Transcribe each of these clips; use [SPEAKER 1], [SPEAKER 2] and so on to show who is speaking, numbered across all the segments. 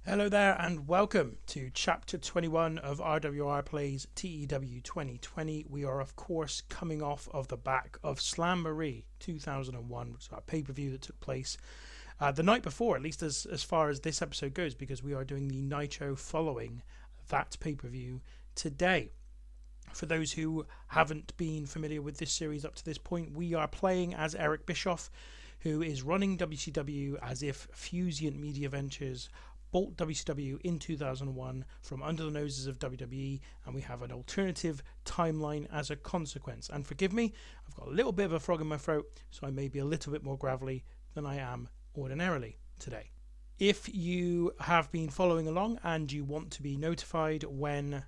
[SPEAKER 1] Hello there and welcome to Chapter 21 of RWR Plays TEW 2020. We are of course coming off of the back of Slamboree 2001, which is our pay-per-view that took place the night before, at least as far as this episode goes, because we are doing the Nitro following that pay-per-view today. For those who haven't been familiar with this series up to this point, we are playing as Eric Bischoff, who is running WCW as if Fusion Media Ventures bought WCW in 2001 from under the noses of WWE, and we have an alternative timeline as a consequence. And forgive me, I've got a little bit of a frog in my throat, so I may be a little bit more gravelly than I am ordinarily today. If you have been following along and you want to be notified when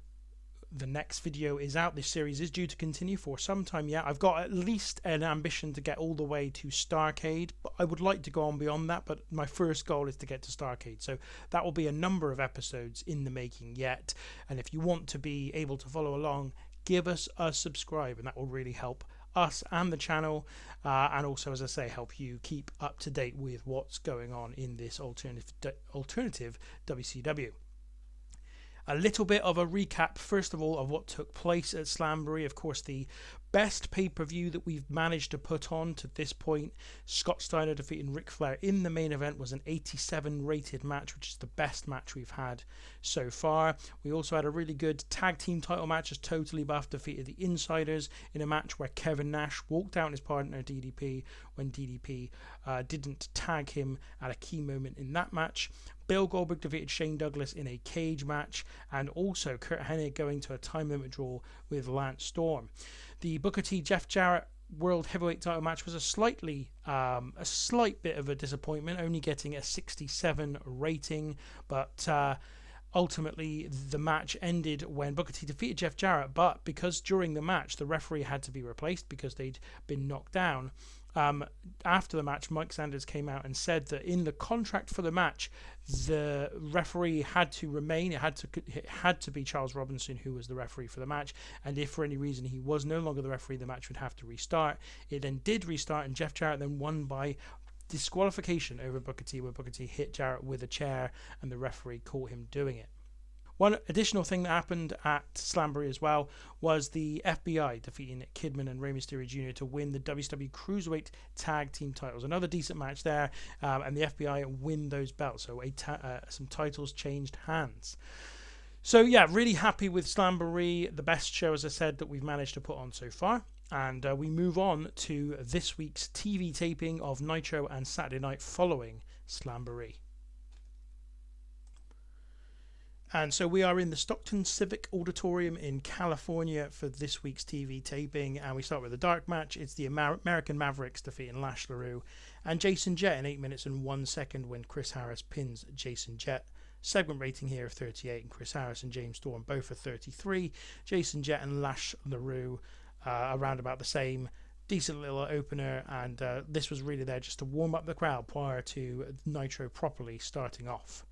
[SPEAKER 1] the next video is out, this series is due to continue for some time yet. I've got at least an ambition to get all the way to Starrcade, but I would like to go on beyond that, but my first goal is to get to Starrcade, so that will be a number of episodes in the making yet. And if you want to be able to follow along, give us a subscribe, and that will really help us and the channel, and also, as I say, help you keep up to date with what's going on in this alternative WCW. A little bit of a recap, first of all, of what took place at Slamboree. Of course, the best pay-per-view that we've managed to put on to this point. Scott Steiner defeating Ric Flair in the main event was an 87 rated match, which is the best match we've had so far. We also had a really good tag team title match as Totally Buff defeated the Insiders in a match where Kevin Nash walked out his partner DDP when DDP didn't tag him at a key moment in that match. Bill Goldberg defeated Shane Douglas in a cage match, and also Curt Hennig going to a time limit draw with Lance Storm. The Booker T Jeff Jarrett World Heavyweight title match was a slight bit of a disappointment, only getting a 67 rating, but ultimately the match ended when Booker T defeated Jeff Jarrett, but because during the match the referee had to be replaced because they'd been knocked down. After the match, Mike Sanders came out and said that in the contract for the match, the referee had to remain. It had to be Charles Robinson who was the referee for the match, and if for any reason he was no longer the referee, the match would have to restart. It then did restart, and Jeff Jarrett then won by disqualification over Booker T, where Booker T hit Jarrett with a chair and the referee caught him doing it. One additional thing that happened at Slamboree as well was the FBI defeating Kidman and Rey Mysterio Jr. to win the WCW Cruiserweight Tag Team titles. Another decent match there, and the FBI win those belts. So some titles changed hands. So yeah, really happy with Slamboree. The best show, as I said, that we've managed to put on so far. And we move on to this week's TV taping of Nitro and Saturday Night following Slamboree. And so we are in the Stockton Civic Auditorium in California for this week's TV taping, and we start with a dark match. It's the American Mavericks defeating Lash LaRue and Jason Jett in 8 minutes and 1 second when Chris Harris pins Jason Jett. Segment rating here of 38, and Chris Harris and James Storm both are 33. Jason Jett and Lash LaRue around about the same. Decent little opener, and this was really there just to warm up the crowd prior to Nitro properly starting off.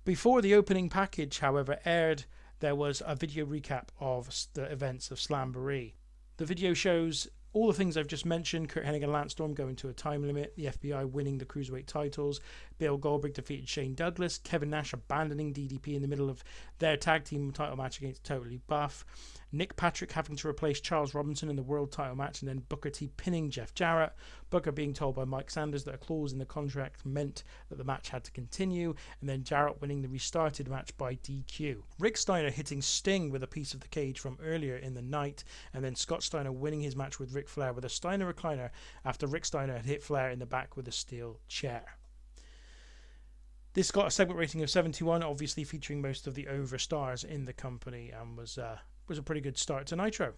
[SPEAKER 1] Before the opening package, however, aired, there was a video recap of the events of Slamboree. The video shows all the things I've just mentioned: Curt Hennig and Lance Storm going to a time limit, the FBI winning the Cruiserweight titles, Bill Goldberg defeated Shane Douglas, Kevin Nash abandoning DDP in the middle of their tag team title match against Totally Buff, Nick Patrick having to replace Charles Robinson in the world title match, and then Booker T pinning Jeff Jarrett, Booker being told by Mike Sanders that a clause in the contract meant that the match had to continue, and then Jarrett winning the restarted match by DQ. Rick Steiner hitting Sting with a piece of the cage from earlier in the night, and then Scott Steiner winning his match with Ric Flair with a Steiner recliner after Rick Steiner had hit Flair in the back with a steel chair. This got a segment rating of 71, obviously featuring most of the overstars in the company, and was a pretty good start to Nitro.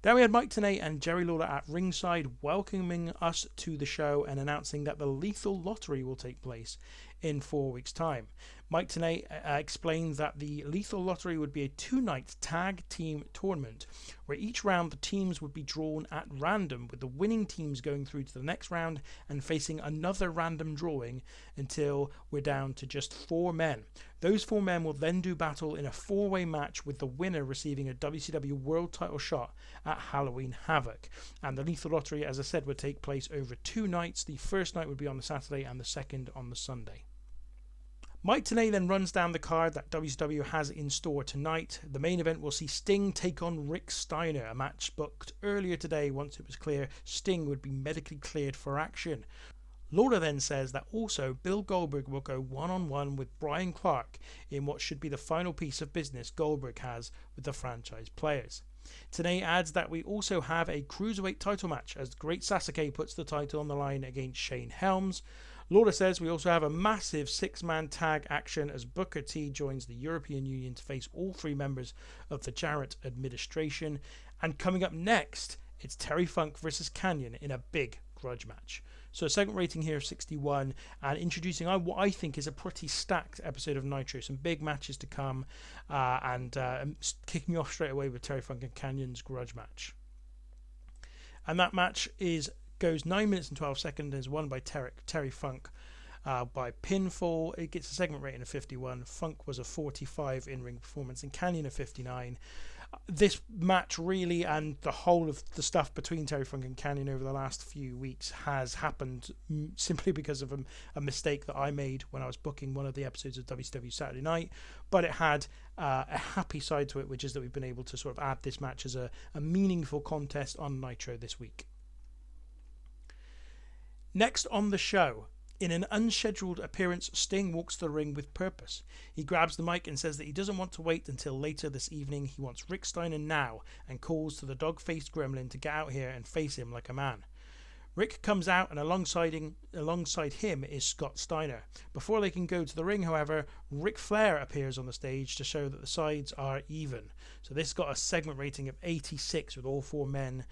[SPEAKER 1] Then we had Mike Tenay and Jerry Lawler at ringside welcoming us to the show and announcing that the Lethal Lottery will take place in 4 weeks' time. Mike Tenay explained that the Lethal Lottery would be a 2-night tag team tournament where each round the teams would be drawn at random, with the winning teams going through to the next round and facing another random drawing until we're down to just 4 men. Those 4 men will then do battle in a 4-way match, with the winner receiving a WCW World Title shot at Halloween Havoc. And the Lethal Lottery, as I said, would take place over 2 nights. The first night would be on the Saturday and the second on the Sunday. Mike Tenay then runs down the card that WCW has in store tonight. The main event will see Sting take on Rick Steiner, a match booked earlier today once it was clear Sting would be medically cleared for action. Lawler then says that also Bill Goldberg will go one-on-one with Bryan Clark in what should be the final piece of business Goldberg has with the franchise players. Tenay adds that we also have a Cruiserweight title match as the Great Sasuke puts the title on the line against Shane Helms. Lawler says we also have a massive 6-man tag action as Booker T joins the European Union to face all 3 members of the Jarrett administration. And coming up next, it's Terry Funk versus Kanyon in a big grudge match. So a segment rating here of 61 and introducing what I think is a pretty stacked episode of Nitro. Some big matches to come and kicking off straight away with Terry Funk and Kanyon's grudge match. And that match goes 9 minutes and 12 seconds and is won by Terry Funk by pinfall. It gets a segment rating of 51. Funk was a 45 in-ring performance and Kanyon a 59. This match really, and the whole of the stuff between Terry Funk and Kanyon over the last few weeks has happened simply because of a mistake that I made when I was booking one of the episodes of WCW Saturday Night, but it had a happy side to it, which is that we've been able to sort of add this match as a meaningful contest on Nitro this week. Next on the show, in an unscheduled appearance, Sting walks to the ring with purpose. He grabs the mic and says that he doesn't want to wait until later this evening. He wants Rick Steiner now and calls to the dog-faced gremlin to get out here and face him like a man. Rick comes out and alongside him is Scott Steiner. Before they can go to the ring, however, Ric Flair appears on the stage to show that the sides are even. So this got a segment rating of 86 with all 4 men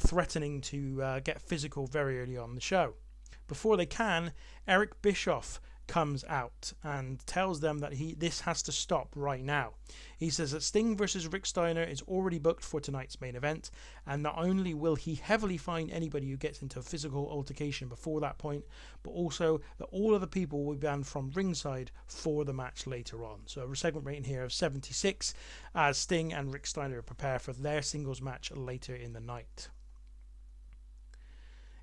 [SPEAKER 1] threatening to get physical very early on the show. Before they can, Eric Bischoff comes out and tells them that this has to stop right now. He says that Sting versus Rick Steiner is already booked for tonight's main event, and not only will he heavily fine anybody who gets into a physical altercation before that point, but also that all of the people will be banned from ringside for the match later on. So a segment rating here of 76 as Sting and Rick Steiner prepare for their singles match later in the night.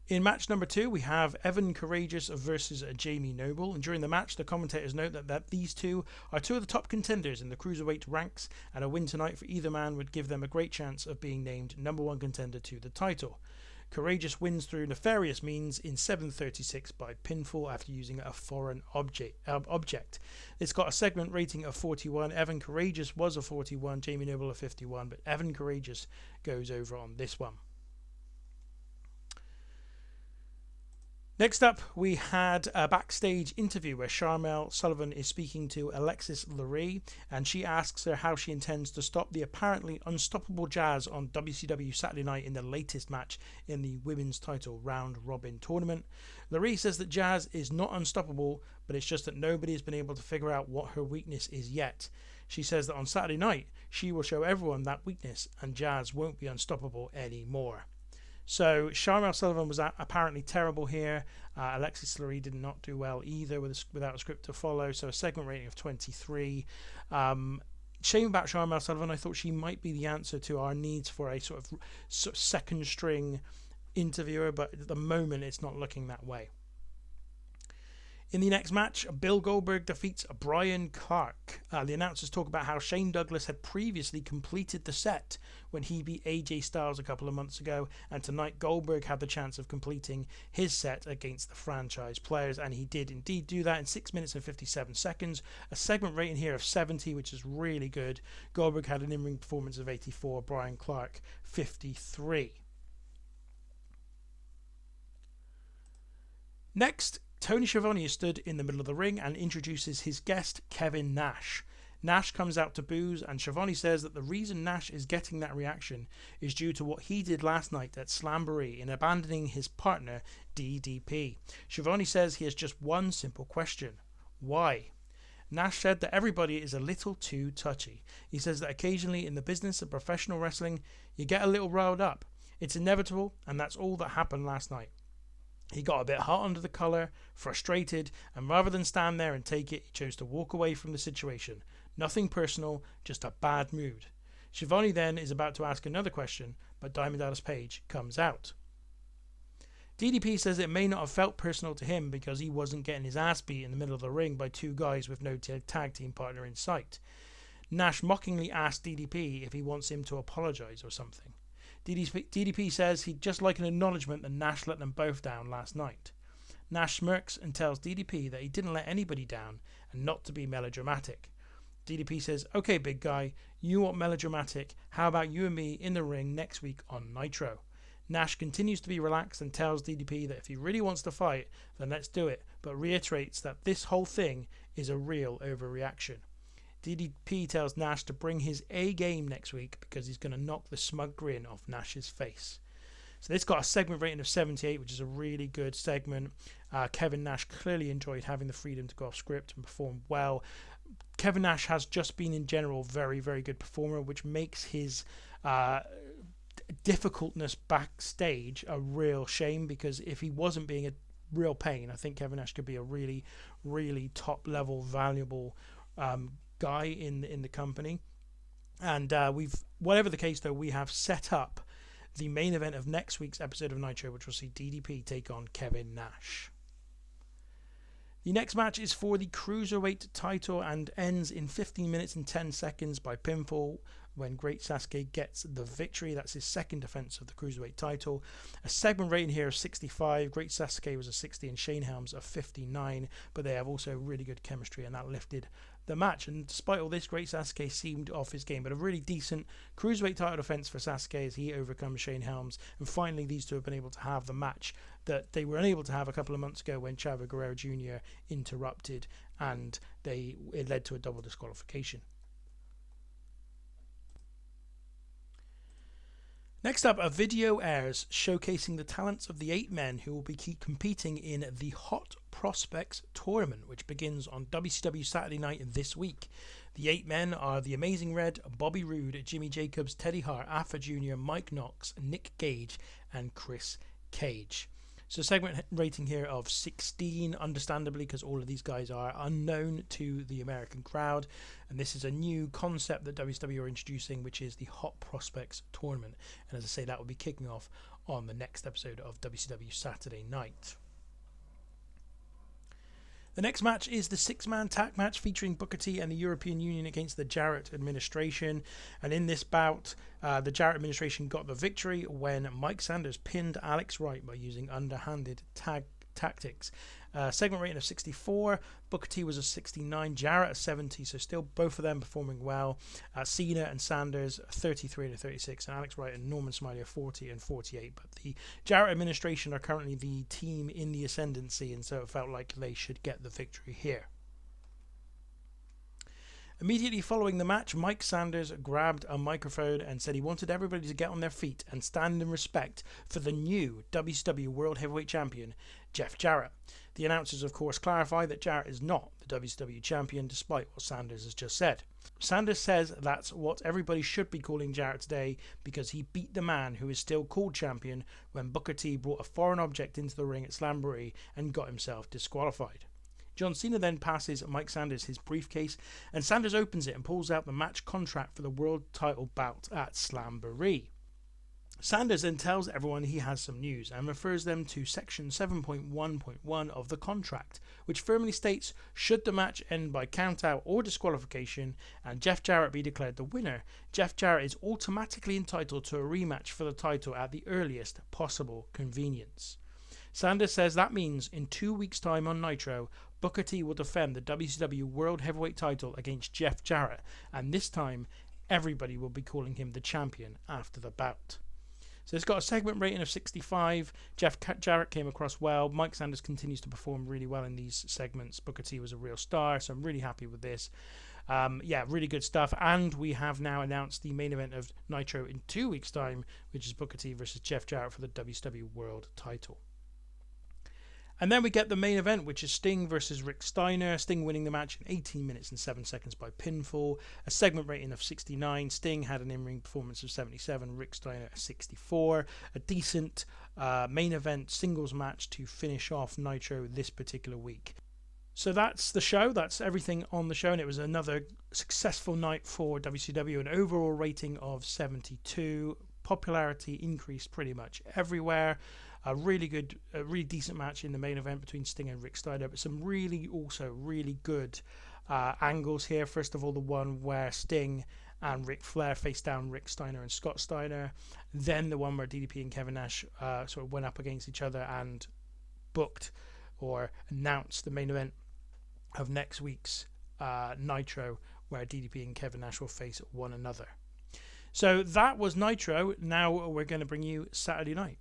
[SPEAKER 1] In match number 2, we have Evan Courageous versus Jamie Noble, and during the match the commentators note that these two are 2 of the top contenders in the Cruiserweight ranks, and a win tonight for either man would give them a great chance of being named number 1 contender to the title. Courageous wins through nefarious means in 7:36 by pinfall after using a foreign object. It's got a segment rating of 41. Evan Courageous was a 41, Jamie Noble a 51, but Evan Courageous goes over on this one. Next up, we had a backstage interview where Sharmell Sullivan is speaking to Alexis Lurie, and she asks her how she intends to stop the apparently unstoppable Jazz on WCW Saturday Night in the latest match in the women's title round robin tournament. Lurie says that Jazz is not unstoppable, but it's just that nobody has been able to figure out what her weakness is yet. She says that on Saturday night, she will show everyone that weakness, and Jazz won't be unstoppable anymore. So Sharmell Sullivan was apparently terrible here. Alexis Lurie did not do well either without a script to follow. So a segment rating of 23. Shame about Sharmell Sullivan. I thought she might be the answer to our needs for a sort of second string interviewer, but at the moment it's not looking that way. In the next match, Bill Goldberg defeats Bryan Clark. The announcers talk about how Shane Douglas had previously completed the set when he beat AJ Styles a couple of months ago, and tonight Goldberg had the chance of completing his set against the franchise players, and he did indeed do that in 6 minutes and 57 seconds. A segment rating here of 70, which is really good. Goldberg had an in-ring performance of 84, Bryan Clark 53. Next, Tony Schiavone is stood in the middle of the ring and introduces his guest, Kevin Nash. Nash comes out to boos, and Schiavone says that the reason Nash is getting that reaction is due to what he did last night at Slamboree in abandoning his partner, DDP. Schiavone says he has just one simple question. Why? Nash said that everybody is a little too touchy. He says that occasionally in the business of professional wrestling, you get a little riled up. It's inevitable, and that's all that happened last night. He got a bit hot under the collar, frustrated, and rather than stand there and take it, he chose to walk away from the situation. Nothing personal, just a bad mood. Schiavone then is about to ask another question, but Diamond Dallas Page comes out. DDP says it may not have felt personal to him because he wasn't getting his ass beat in the middle of the ring by two guys with no tag team partner in sight. Nash mockingly asked DDP if he wants him to apologise or something. DDP says he'd just like an acknowledgement that Nash let them both down last night. Nash smirks and tells DDP that he didn't let anybody down and not to be melodramatic. DDP says, "Okay, big guy, you want melodramatic, how about you and me in the ring next week on Nitro?" Nash continues to be relaxed and tells DDP that if he really wants to fight, then let's do it, but reiterates that this whole thing is a real overreaction. DDP tells Nash to bring his A game next week because he's going to knock the smug grin off Nash's face. So this got a segment rating of 78, which is a really good segment. Kevin Nash clearly enjoyed having the freedom to go off script and perform well. Kevin Nash has just been in general very, very good performer, which makes his difficultness backstage a real shame, because if he wasn't being a real pain, I think Kevin Nash could be a really, really top level, valuable guy in the company. And whatever the case though, we have set up the main event of next week's episode of Nitro, which will see DDP take on Kevin Nash. The next match is for the Cruiserweight title and ends in 15 minutes and 10 seconds by pinfall when Great Sasuke gets the victory. That's his second defense of the Cruiserweight title. A segment rating here of 65. Great Sasuke was a 60 and Shane Helms a 59, but they have also really good chemistry and that lifted the match. And despite all this, Great Sasuke seemed off his game, but a really decent Cruiserweight title defense for Sasuke as he overcomes Shane Helms, and finally these two have been able to have the match that they were unable to have a couple of months ago when Chavo Guerrero Jr. interrupted and it led to a double disqualification. Next up, a video airs showcasing the talents of the 8 men who will be competing in the Hot Prospects Tournament, which begins on WCW Saturday night this week. The 8 men are the Amazing Red, Bobby Roode, Jimmy Jacobs, Teddy Hart, Alpha Jr., Mike Knox, Nick Gage, and Chris Cage. So segment rating here of 16, understandably, because all of these guys are unknown to the American crowd. And this is a new concept that WCW are introducing, which is the Hot Prospects Tournament. And as I say, that will be kicking off on the next episode of WCW Saturday Night. The next match is the 6-man tag match featuring Booker T and the European Union against the Jarrett Administration. And in this bout, the Jarrett Administration got the victory when Mike Sanders pinned Alex Wright by using underhanded tactics. Segment rating of 64. Booker T was a 69, Jarrett a 70, so still both of them performing well. Cena and Sanders 33 and 36, and Alex Wright and Norman Smiley are 40 and 48. But the Jarrett Administration are currently the team in the ascendancy, and so it felt like they should get the victory here. Immediately following the match, Mike Sanders grabbed a microphone and said he wanted everybody to get on their feet and stand in respect for the new WCW World Heavyweight Champion, Jeff Jarrett. The announcers, of course, clarify that Jarrett is not the WCW Champion, despite what Sanders has just said. Sanders says that's what everybody should be calling Jarrett today because he beat the man who is still called champion when Booker T brought a foreign object into the ring at Slamboree and got himself disqualified. John Cena then passes Mike Sanders his briefcase, and Sanders opens it and pulls out the match contract for the world title bout at Slamboree. Sanders then tells everyone he has some news and refers them to section 7.1.1 of the contract, which firmly states should the match end by countout or disqualification and Jeff Jarrett be declared the winner, Jeff Jarrett is automatically entitled to a rematch for the title at the earliest possible convenience. Sanders says that means in 2 weeks' time on Nitro, Booker T will defend the WCW World Heavyweight title against Jeff Jarrett, and this time everybody will be calling him the champion after the bout. So it's got a segment rating of 65. Jeff Jarrett came across well. Mike Sanders continues to perform really well in these segments. Booker T was a real star, so I'm really happy with this. Really good stuff. And we have now announced the main event of Nitro in 2 weeks' time, which is Booker T versus Jeff Jarrett for the WCW World title. And then we get the main event, which is Sting versus Rick Steiner. Sting winning the match in 18 minutes and 7 seconds by pinfall. A segment rating of 69. Sting had an in-ring performance of 77. Rick Steiner a 64. A decent main event singles match to finish off Nitro this particular week. So that's the show. That's everything on the show. And it was another successful night for WCW. An overall rating of 72. Popularity increased pretty much everywhere. A really decent match in the main event between Sting and Rick Steiner, but some really good angles here. First of all, the one where Sting and Ric Flair faced down Rick Steiner and Scott Steiner. Then the one where DDP and Kevin Nash sort of went up against each other and booked or announced the main event of next week's Nitro, where DDP and Kevin Nash will face one another. So that was Nitro. Now we're going to bring you Saturday Night.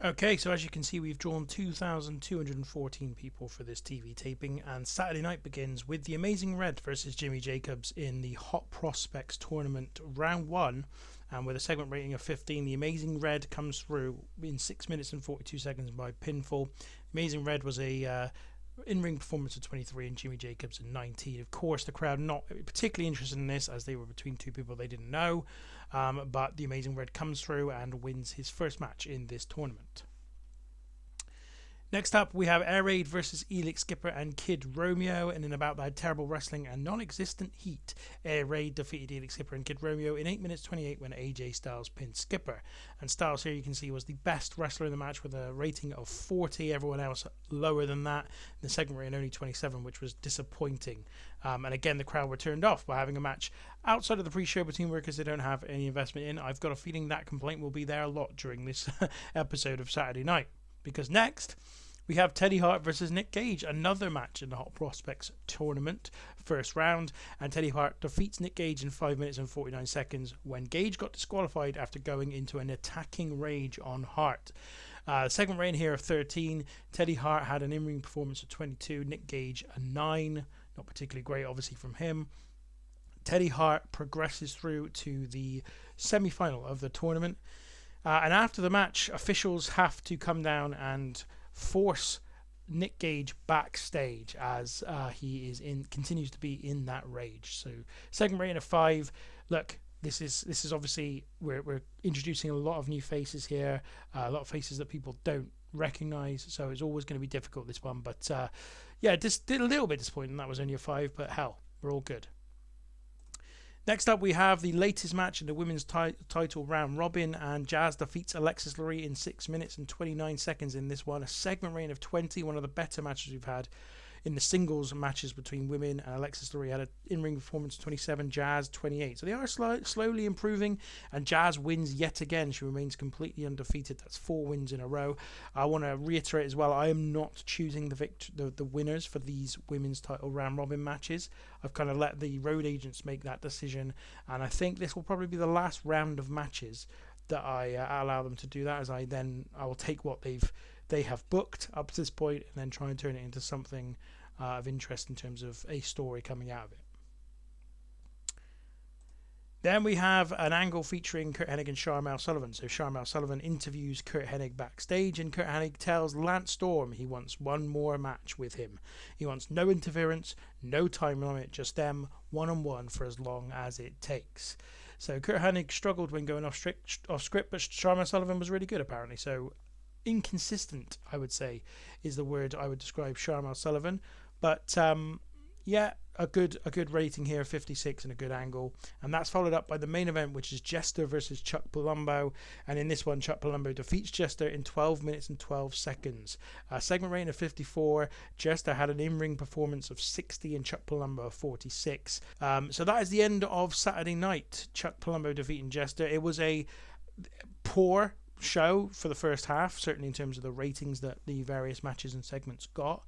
[SPEAKER 1] Okay, so as you can see, we've drawn 2,214 people for this TV taping, and Saturday Night begins with the Amazing Red versus Jimmy Jacobs in the Hot Prospects Tournament Round 1, and with a segment rating of 15, the Amazing Red comes through in 6 minutes and 42 seconds by pinfall. Amazing Red was a in-ring performance of 23 and Jimmy Jacobs at 19. Of course, the crowd not particularly interested in this, as they were between two people they didn't know, but the Amazing Red comes through and wins his first match in this tournament. Next up, we have Air Raid versus Elix Skipper and Kid Romeo, and in about that terrible wrestling and non-existent heat, Air Raid defeated Elix Skipper and Kid Romeo in 8 minutes 28 when AJ Styles pinned Skipper. And Styles here, you can see, was the best wrestler in the match with a rating of 40. Everyone else lower than that. The second rating only 27, which was disappointing. And again, the crowd were turned off by having a match outside of the pre-show between workers they don't have any investment in. I've got a feeling that complaint will be there a lot during this episode of Saturday Night. Because next, we have Teddy Hart versus Nick Gage, another match in the Hot Prospects Tournament, first round, and Teddy Hart defeats Nick Gage in 5 minutes and 49 seconds when Gage got disqualified after going into an attacking rage on Hart. Second reign here of 13, Teddy Hart had an in-ring performance of 22, Nick Gage a 9, not particularly great obviously from him. Teddy Hart progresses through to the semi-final of the tournament, and after the match, officials have to come down and force Nick Gage backstage as he continues to be in that rage. So second rating of 5. Look, this is obviously we're introducing a lot of new faces here, a lot of faces that people don't recognize. So it's always going to be difficult, this one. But yeah, just did a little bit disappointing. That was only a 5, but hell, we're all good. Next up, we have the latest match in the women's title round robin, and Jazz defeats Alexis Lurie in 6 minutes and 29 seconds in this one. A segment reign of 20, one of the better matches we've had in the singles matches between women, and Alexis Lurie had an in-ring performance of 27, Jazz 28. So they are slowly improving, and Jazz wins yet again. She remains completely undefeated. That's 4 wins in a row. I want to reiterate as well, I am not choosing the winners for these women's title round robin matches. I've kind of let the road agents make that decision, and I think this will probably be the last round of matches that I allow them to do that, as I will take what they have booked up to this point and then try and turn it into something of interest in terms of a story coming out of it. Then we have an angle featuring Curt Hennig and Sharmell Sullivan. So Sharmell Sullivan interviews Curt Hennig backstage, and Curt Hennig tells Lance Storm he wants one more match with him. He wants no interference, no time limit, just them one-on-one for as long as it takes. So Curt Hennig struggled when going off script, but Sharmell Sullivan was really good apparently. So inconsistent, I would say, is the word I would describe Sharmell Sullivan. But yeah, a good rating here, 56, and a good angle. And that's followed up by the main event, which is Jester versus Chuck Palumbo. And in this one, Chuck Palumbo defeats Jester in 12 minutes and 12 seconds. Segment rating of 54. Jester had an in-ring performance of 60 and Chuck Palumbo of 46. So that is the end of Saturday Night. Chuck Palumbo defeating Jester. It was a poor show for the first half, certainly in terms of the ratings that the various matches and segments got.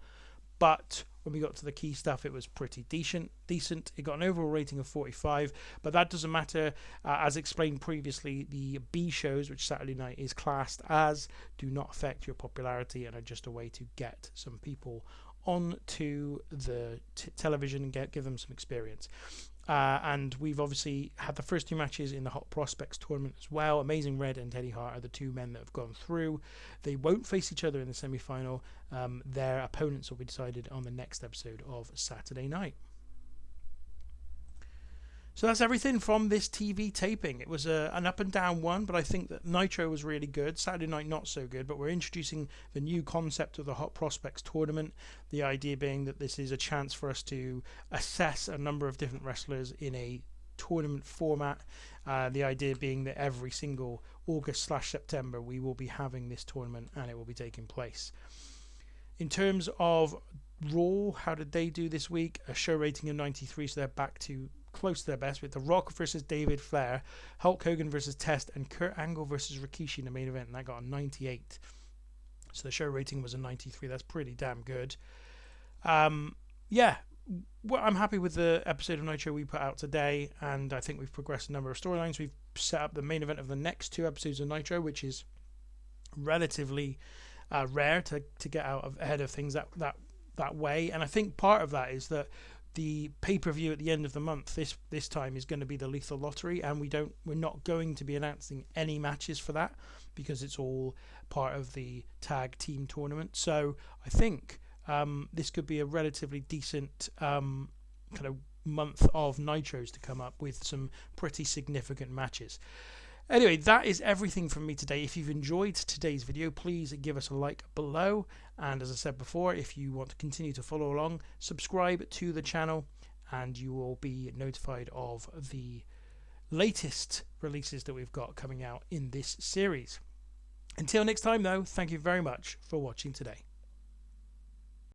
[SPEAKER 1] But when we got to the key stuff, it was pretty decent. It got an overall rating of 45, but that doesn't matter. As explained previously, the B shows, which Saturday Night is classed as, do not affect your popularity and are just a way to get some people onto the television and give them some experience. And we've obviously had the first 2 matches in the Hot Prospects Tournament as well. Amazing Red and Teddy Hart are the 2 men that have gone through. They won't face each other in the semi-final. Their opponents will be decided on the next episode of Saturday Night. So that's everything from this TV taping. It was an up and down one, but I think that Nitro was really good. Saturday Night not so good, but we're introducing the new concept of the Hot Prospects Tournament. The idea being that this is a chance for us to assess a number of different wrestlers in a tournament format. The idea being that every single August/September we will be having this tournament and it will be taking place. In terms of Raw, how did they do this week? A show rating of 93, so they're back to close to their best with The Rock versus David Flair, Hulk Hogan versus Test, and Kurt Angle versus Rikishi in the main event, and that got a 98. So the show rating was a 93. That's pretty damn good. Yeah, well, I'm happy with the episode of Nitro we put out today, and I think we've progressed a number of storylines. We've set up the main event of the next 2 episodes of Nitro, which is relatively rare to get out of ahead of things that way. And I think part of that is that the pay-per-view at the end of the month this time is going to be the Lethal Lottery, and we're not going to be announcing any matches for that because it's all part of the tag team tournament. So I think this could be a relatively decent kind of month of Nitros to come up with some pretty significant matches. Anyway, that is everything from me today. If you've enjoyed today's video, please give us a like below. And as I said before, if you want to continue to follow along, subscribe to the channel and you will be notified of the latest releases that we've got coming out in this series. Until next time, though, thank you very much for watching today.